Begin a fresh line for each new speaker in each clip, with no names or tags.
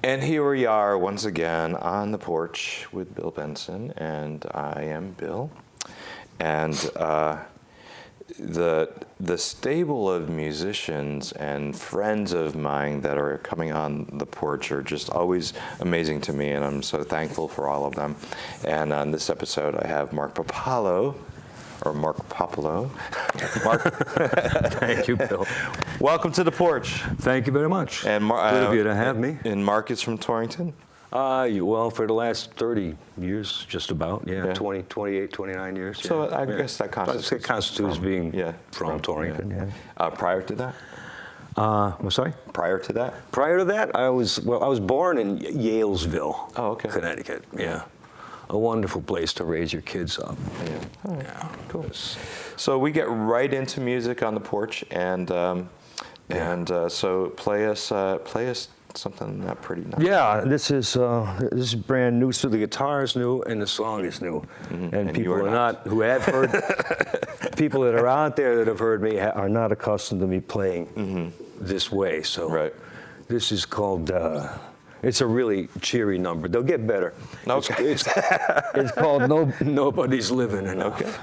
And here we are once again on the porch with Bill Benson, and I am Bill. And the stable of musicians and friends of mine that are coming on the porch are just always amazing to me, and I'm so thankful for all of them. And on this episode, I have Mark Papallo. Or Mark Papallo. Mark.
Thank you, Bill.
Welcome to the porch.
Thank you very much.
And
good of you to have me.
And Mark is from Torrington?
Well, for the last 30 years, just about, yeah. 28, 29 years.
So
yeah.
I guess that constitutes.
It constitutes being from Torrington, yeah.
Prior to that?
I'm sorry?
Prior to that?
Prior to that, I was born in Yalesville,
okay.
Connecticut, yeah. A wonderful place to raise your kids up.
Yeah. All right.
Yeah.
Cool. So we get right into music on the porch, and so play us something pretty nice.
Yeah, this is brand new. So the guitar is new and the song is new, and people are not who have heard. People that are out there that have heard me are not accustomed to me playing this way. So this is called. It's a really cheery number. They'll get better.
Okay.
It's called Nobody's Living Enough.
Okay.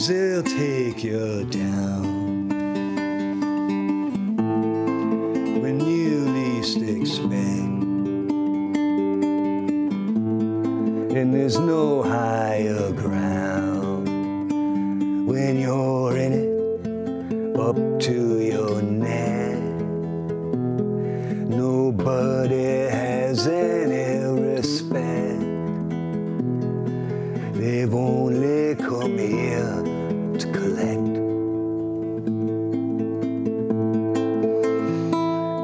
They'll take you down when you least expect, and there's no higher ground when you're in it up to your neck. Nobody has any respect. They've only come here to collect.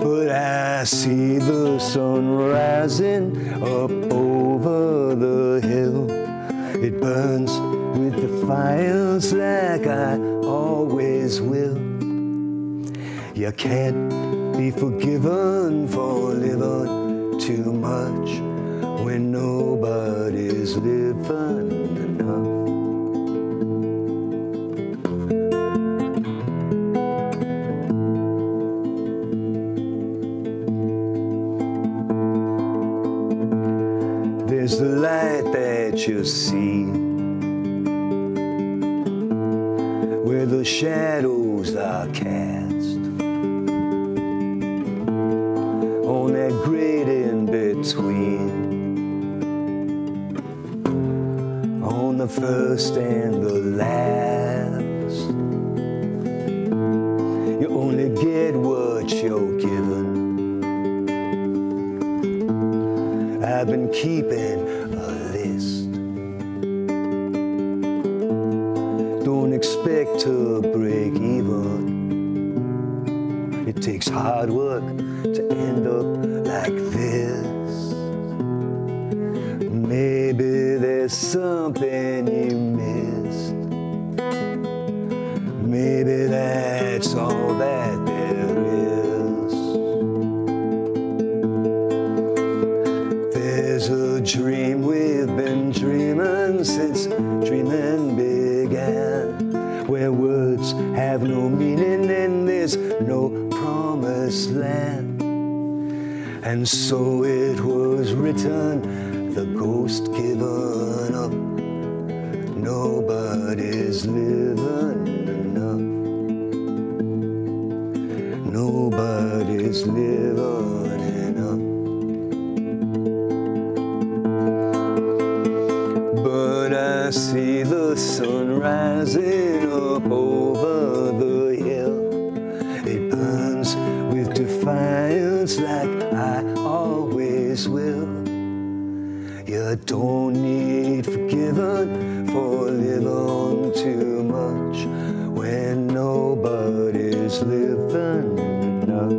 But I see the sun rising up over the hill. It burns with the fires like I always will. You can't be forgiven for living too much when nobody's living enough. There's the light that you see where the shadows are cast on that grade in between, on the first and the last. You only get what you're given. I've been keeping a list. Don't expect to break even. It takes hard work to end up like this. Maybe there's something you missed. Maybe that's all that there is. There's a dream we've been dreaming since dreaming began, where words have no meaning and there's no promised land. And so it was written, the ghost given up. Nobody's living enough. Nobody's living enough. His will. You don't need forgiven for living too much when nobody's living enough.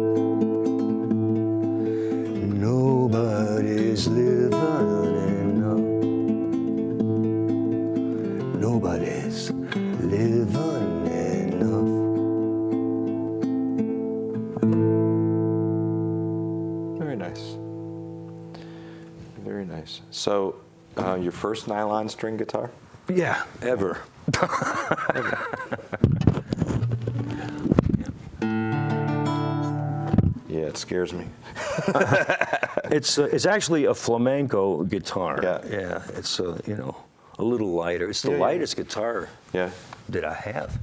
Nobody's living enough. Nobody's living enough.
Very nice. Very nice. So, your first nylon string guitar?
Yeah, ever.
Yeah, it scares me.
It's actually a flamenco guitar.
Yeah.
Yeah. It's a little lighter. It's the lightest guitar
Yeah.
that I have.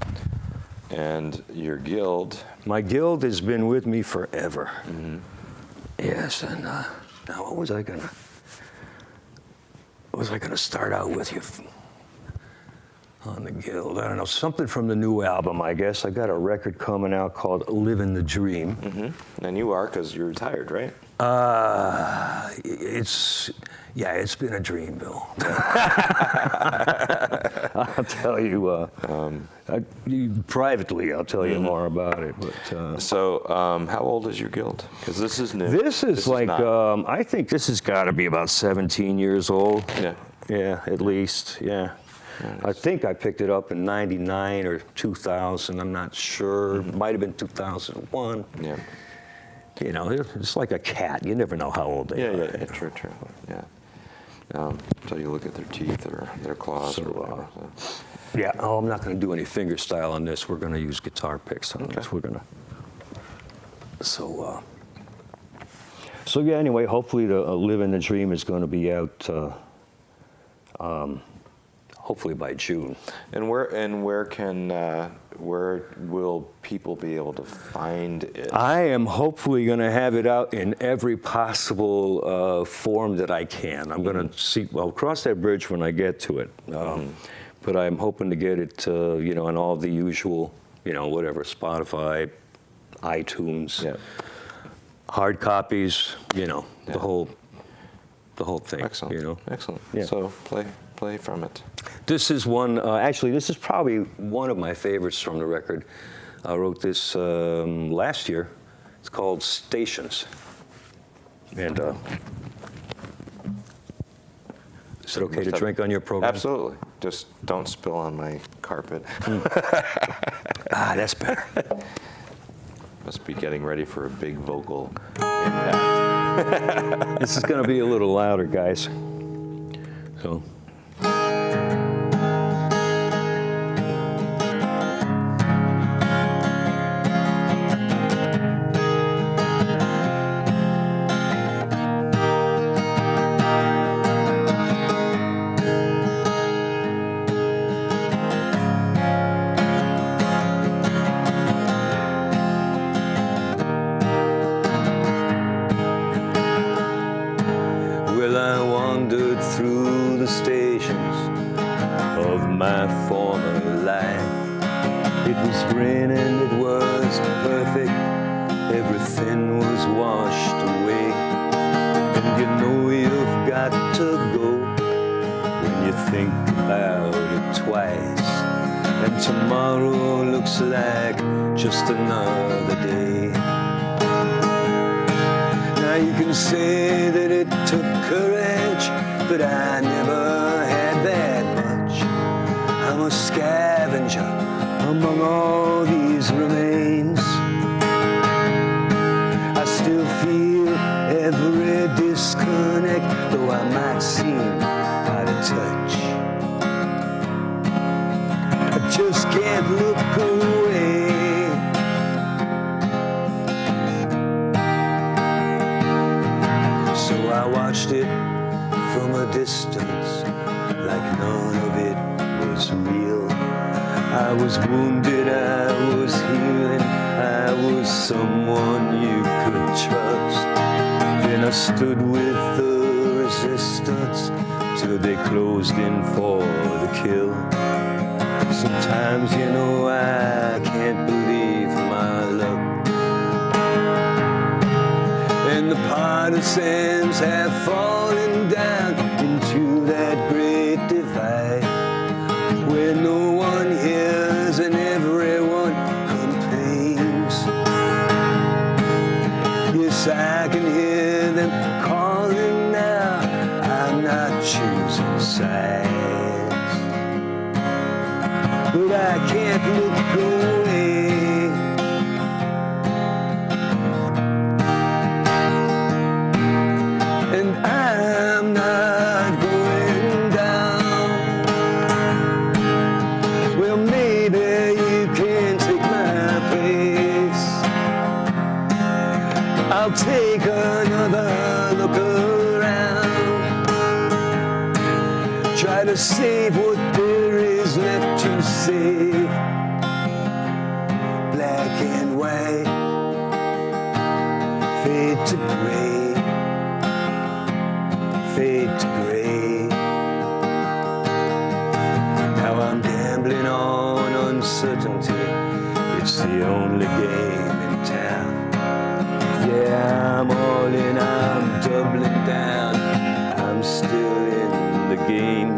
And your guild.
My guild has been with me forever. Mm-hmm. Yes, and now what was I gonna start out with you on the guild? I don't know, something from the new album, I guess. I got a record coming out called "Living the Dream."
Mm-hmm. And you are, because you're retired, right?
It's been a dream, Bill. I'll tell you, privately, I'll tell you more about it. But
So, how old is your guild? Because this is new.
this is like,
not-
I think this has got to be about 17 years old.
Yeah.
Yeah, at least, yeah. I think I picked it up in 99 or 2000, I'm not sure. It might have been 2001.
Yeah.
You know, it's like a cat. You never know how old they are.
Yeah, true. Yeah. Until you look at their teeth or their claws or whatever. So.
Yeah, I'm not going to do any finger style on this. We're going to use guitar picks on this. We're going to. So yeah, anyway, hopefully the Living the Dream is going to be out hopefully by June.
And where will people be able to find it?
I am hopefully going to have it out in every possible form that I can. I'm going to cross that bridge when I get to it. But I'm hoping to get it, on all the usual, whatever, Spotify, iTunes, hard copies, the whole thing.
Excellent. Excellent.
Yeah.
So play from it.
This is one, actually, this is probably one of my favorites from the record. I wrote this last year. It's called Stations. And is it okay to drink on your program?
Absolutely. Just don't spill on my carpet.
That's better.
Must be getting ready for a big vocal impact.
This is going to be a little louder, guys. So. Well, I wandered through the stations of my former life. It was raining, it was perfect, everything was washed away. And you know you've got to go when you think about it twice. And tomorrow looks like just another day. Now you can say that it took courage, but I never had that much. I'm a scavenger among all these remains. I still feel every disconnect, though I might seem out of touch. I just can't look away. So I watched it from a distance, like none of it was real. I was wounded, I was healing, I was someone you could trust. Then I stood with the resistance till they closed in for the kill. Sometimes, I can't believe my luck. And
when the partisans have fallen down into that great divide, where no one hears and everyone complains. Yes, I can hear them calling now. I'm not choosing sides, but I can't look away. And I'm not going down. Well, maybe you can take my place. I'll take another look around, try to save what there is left to save. Black and white fade to gray, fade to gray. Now I'm gambling on uncertainty. It's the only game in town. Yeah, I'm all in, I'm doubling down. I'm still in the game.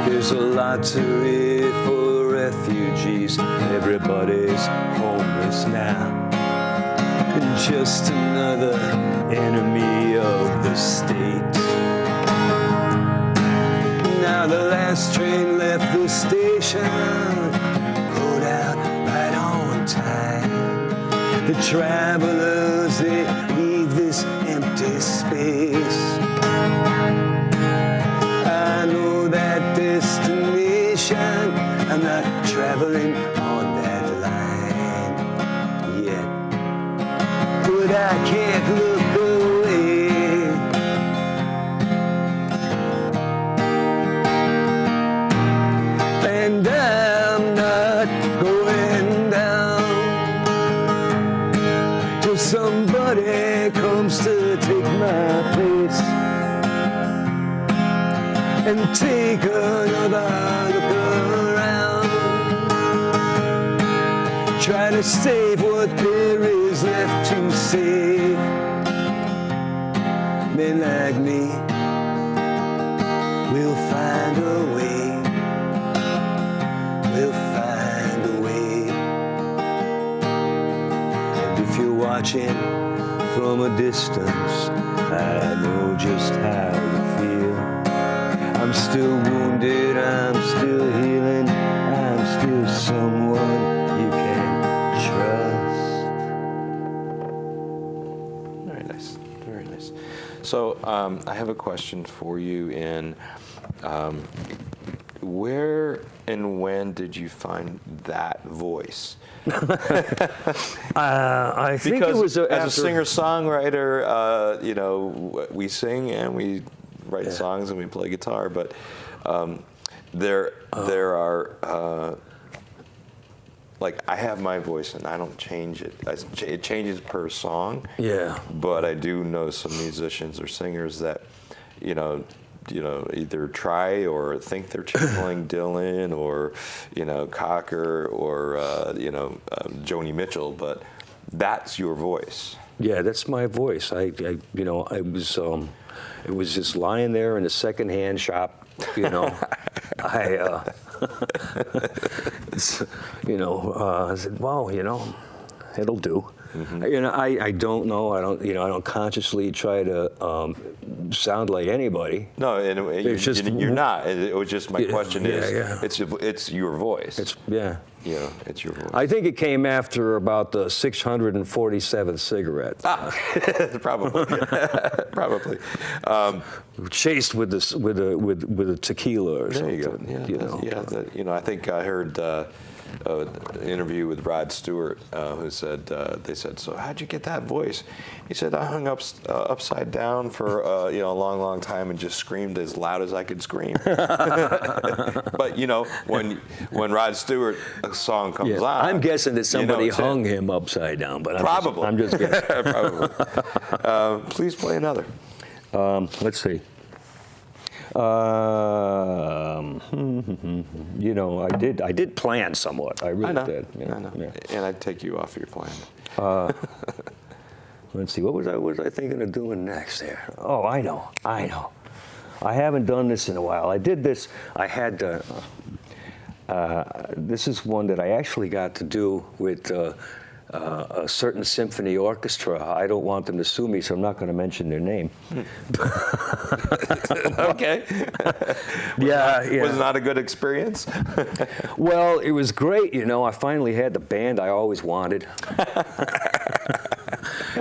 There's a lottery for refugees. Everybody's homeless now. And just another enemy of the state. Now the last train left the station, pulled out right on time. The travelers, they leave this empty space. I know that destination. I'm not traveling on that line yet, but I can't look away. And I'm not going down till somebody comes to take my place and take another look around, try to save what there is left to save. Men like me will find a way, we'll find a way. And if you're watching from a distance, I know just how you feel. I'm still wounded, I'm still healing, I'm still someone you can trust.
Very nice, very nice. So I have a question for you. Where and when did you find that voice?
I think it was
as
after,
a singer-songwriter, we sing and we write songs and we play guitar, but there are like I have my voice and I don't change it. It changes per song.
Yeah.
But I do know some musicians or singers that, either try or think they're channeling Dylan or, Cocker or, Joni Mitchell, but that's your voice.
Yeah, that's my voice. I it was just lying there in a secondhand shop, I said, well, it'll do. Mm-hmm. I don't know. I don't consciously try to sound like anybody.
No, you're not. It was just my question is, it's your voice.
It's
your voice.
I think it came after about the 647th cigarette.
Probably.
Chased with a tequila or something.
There you go. I think I heard an interview with Rod Stewart, who said, they said, so how'd you get that voice? He said, I hung upside down for a long time and just screamed as loud as I could scream. But when Rod Stewart song comes on,
I'm guessing that somebody hung him upside down, but I'm just guessing.
Probably. Please play another.
Let's see. I did plan somewhat. I really did.
I know. Yeah. And I'd take you off your plan.
Let's see, what was I thinking of doing next there? Oh, I know. I haven't done this in a while. I did this, this is one that I actually got to do with a certain symphony orchestra. I don't want them to sue me, so I'm not going to mention their name.
Okay.
Yeah.
Was it not a good experience?
Well, it was great, you know. I finally had the band I always wanted.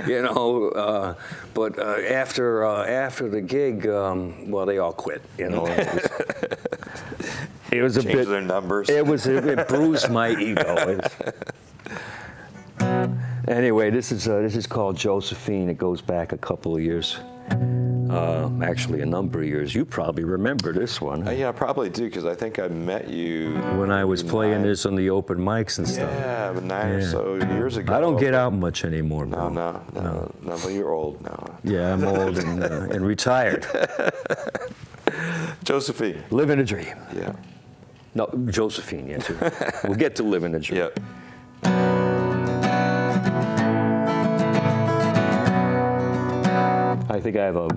You know, but after the gig, well, they all quit. You know, it was a
Changed
bit.
their numbers.
It bruised my ego. Anyway, this is called Josephine. It goes back a couple of years. Actually, a number of years. You probably remember this one.
Yeah, I probably do, because I think I met you
When I was playing this on the open mics and stuff.
Yeah, but 9 or so years ago.
I don't get out much anymore, bro.
No, but you're old now.
Yeah, I'm old and retired.
Josephine.
Living a dream.
Yeah.
No, Josephine, yes. We'll get to living a dream.
Yep.
I think I have a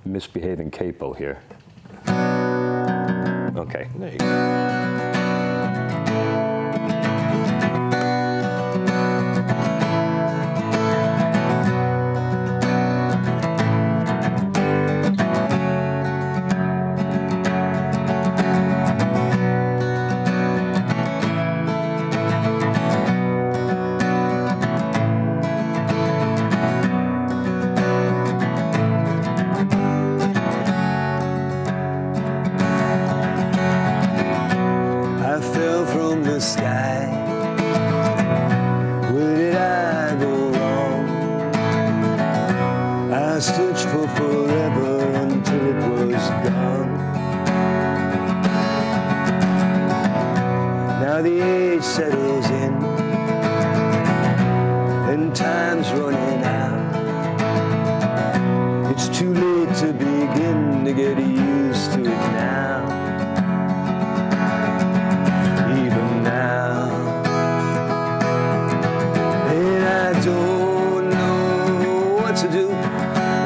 misbehaving capo here. Okay.
There you go.
I fell from the sky. Where did I go wrong? I searched for forever until it was gone. Now the age settles in and time's running out. It's too late to begin to get used to it now. Even now, and I don't know what to do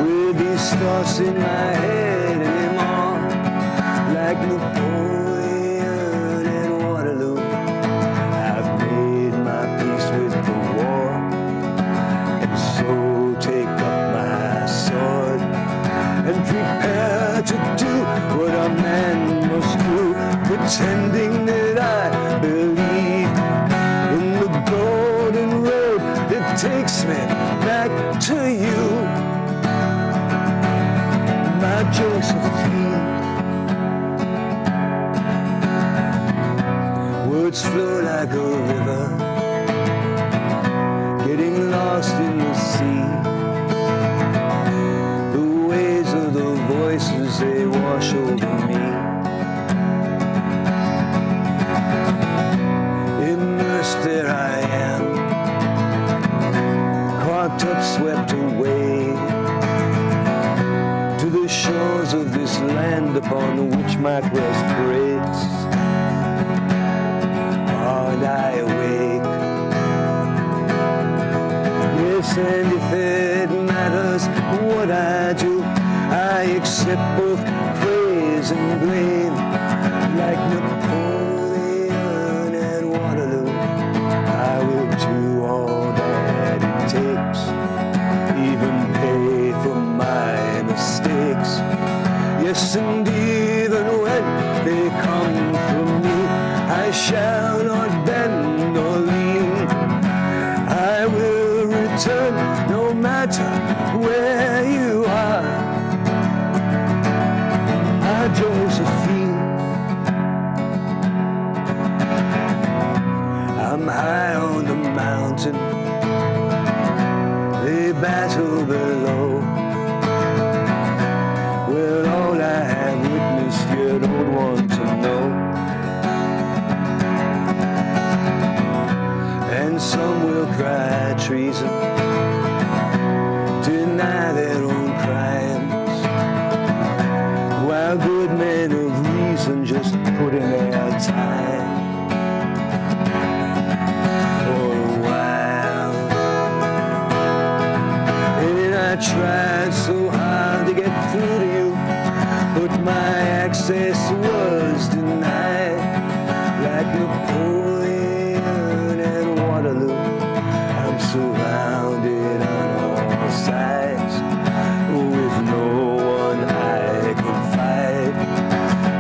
with these thoughts in my head anymore. Like Napoleon and Waterloo, I've made my peace with the war, and so take up my sword and prepare to do what a man must do, pretending that I believe in the golden road that takes me back to you, my Josephine. Words flow like a river, getting lost in the sea. The waves of the voices, they wash over me. Immersed, there I am, caught up, swept away to the shores of this land upon which my quest breaks. Aren't I awake? Yes, and if it matters what I do, I accept both praise and blame. Like Napoleon and Waterloo, I will do all that it takes, even pay for my mistakes. Yes, and even when they come from me, I shall not bend or lean. I will return no matter where you are, my Josephine. I'm high on the mountain, they battle below. Well, all I have witnessed, you don't want to know. And some will cry treason, deny their own crimes, while good men but my access was denied. Like Napoleon at Waterloo, I'm surrounded on all sides with no one I can fight.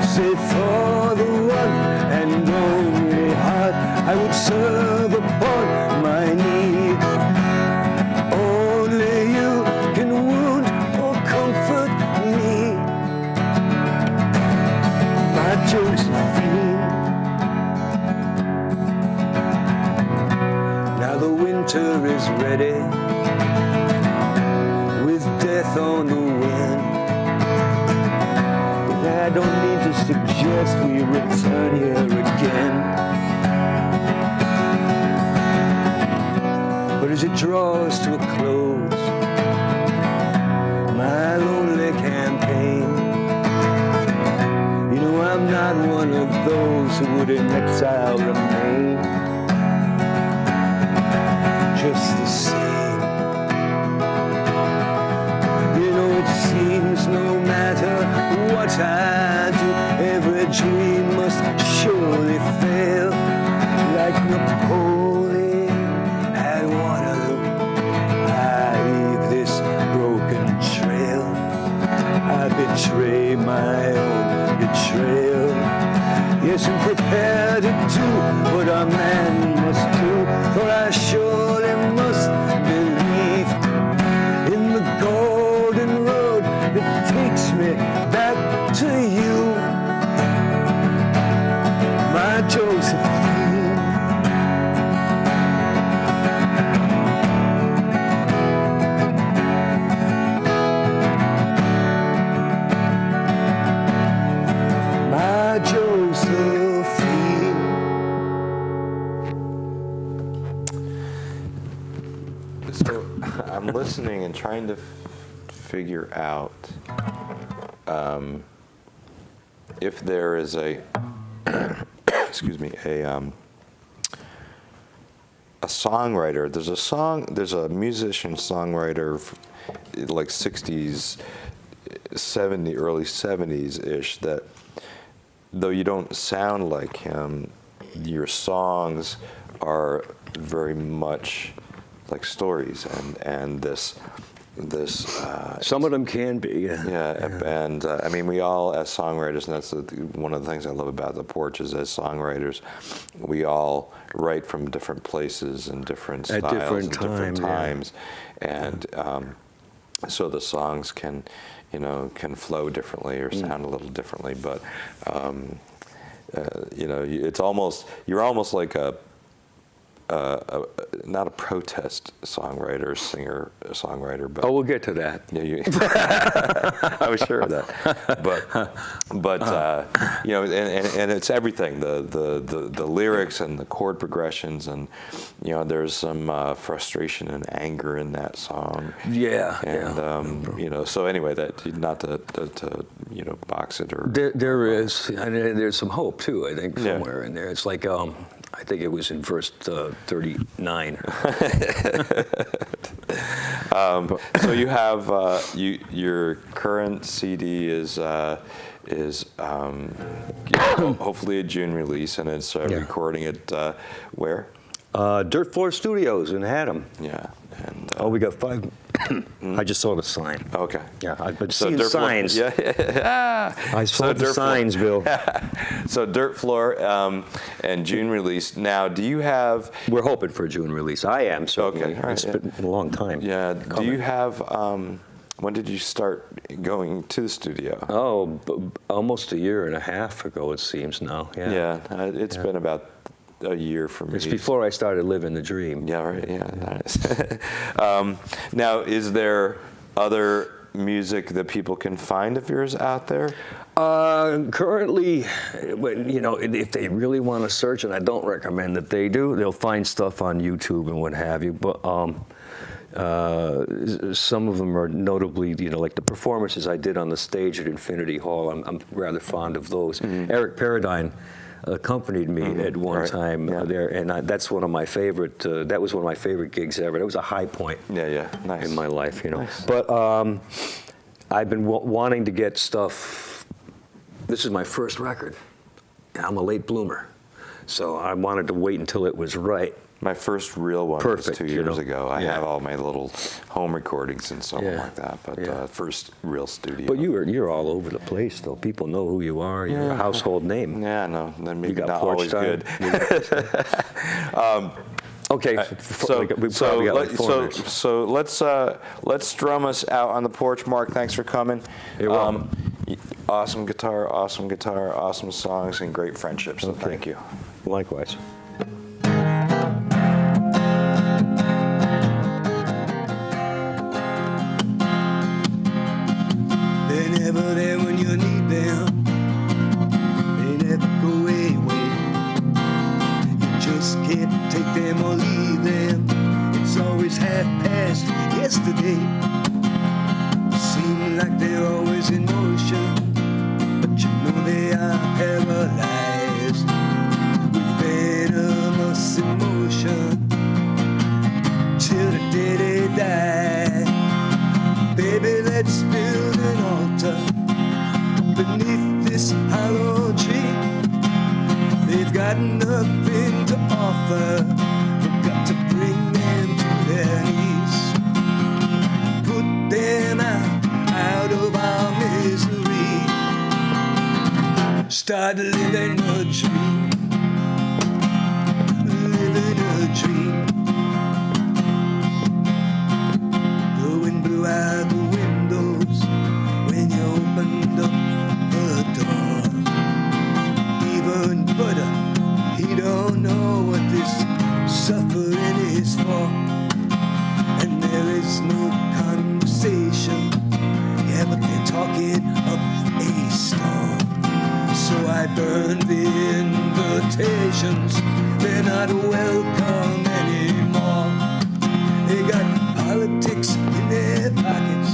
Save for the one and only heart I would serve upon my knee. Only you can wound or comfort me, my Josephine. Now the winter is ready, with death on the wind. But I don't need to suggest we return here again. But as it draws to a close, my lonely campaign, you know I'm not one of those who would in exile remain. Just the same, you know it seems no matter what I do, every dream must surely fail. Like Napoleon at Waterloo, I leave this broken trail. I betray my own betrayal. Yes, I'm prepared to do what a man must do, for I surely must believe in the golden road that takes me back to you, my Josephine. My Josephine.
So I'm listening and trying to figure out if there is a excuse me, a songwriter. There's a musician songwriter, like 60s, early 70s ish, that though you don't sound like him, your songs are very much like stories, and this
Some of them can be.
yeah, and I mean, we all, as songwriters, and that's one of the things I love about the Porch, is as songwriters, we all write from different places and different styles
different
and different
time,
times, and so the songs can flow differently or sound a little differently, but it's almost, you're almost like not a protest songwriter, singer, songwriter, but
Oh, we'll get to that.
yeah, I was sure of that, but and it's everything, the lyrics and the chord progressions, and there's some frustration and anger in that song.
Yeah,
And so anyway, that not to box it or
There is, and there's some hope too, I think, somewhere in there. It's like, I think it was in verse 39.
So you have your current CD is hopefully a June release, and it's recording it where?
Dirt Floor Studios in Haddam.
Yeah. And,
Oh, we got 5. I just saw the sign.
Okay.
Yeah, I've been
So
seeing
Dirt Floor-
signs.
Yeah.
I saw the
Dirt Floor-
signs, Bill.
So Dirt Floor and June release. Now, do you have?
We're hoping for a June release. I am, certainly.
Okay, all right,
It's been a long time.
Yeah. Do
coming.
you have? When did you start going to the studio?
Oh, almost a year and a half ago, it seems now. Yeah.
Yeah, it's been about a year for me.
It's before I started living the dream.
Yeah, right. Yeah, nice. Now, is there other music that people can find of yours out there?
Currently, if they really want to search, and I don't recommend that they do, they'll find stuff on YouTube and what have you. But some of them are notably, like the performances I did on the stage at Infinity Hall. I'm rather fond of those.
Mm-hmm.
Eric Paradine accompanied me at one time there, and that's one of my favorite. That was one of my favorite gigs ever. That was a high point.
Yeah, nice.
In my life,
Nice.
But I've been wanting to get stuff this is my first record. I'm a late bloomer, so I wanted to wait until it was right.
My first real one
Perfect,
was 2
you
years
know?
ago. I
Yeah.
have all my little home recordings and so on
Yeah.
like that, but
Yeah.
first real studio.
But you're all over the place, though. People know who you are. You're a household name.
Yeah, no, then maybe
got
not
Porch
always
time.
good.
Okay, we probably got like 4 minutes.
so let's drum us out on the porch. Mark, thanks for coming.
You're welcome.
Awesome guitar, awesome songs, and great friendships. So thank you.
Likewise.
They're never there when you need them. They never go away. You just can't take them or leave them. It's always half past yesterday. Seem like they're always in motion, but you know they are paralyzed with venomous emotion till the day they die. Baby, let's build an altar beneath this hollow tree. They've got nothing to offer. We've got to bring them to their knees. Put them out of our misery. Start living a dream. Living a dream. The wind blew out the windows when you opened up the door. Even Buddha, he don't know what this suffering is for. And there is no conversation, yeah, but they're talking up a storm. So I burned the invitations, they're not welcome anymore. They got politics in their pockets.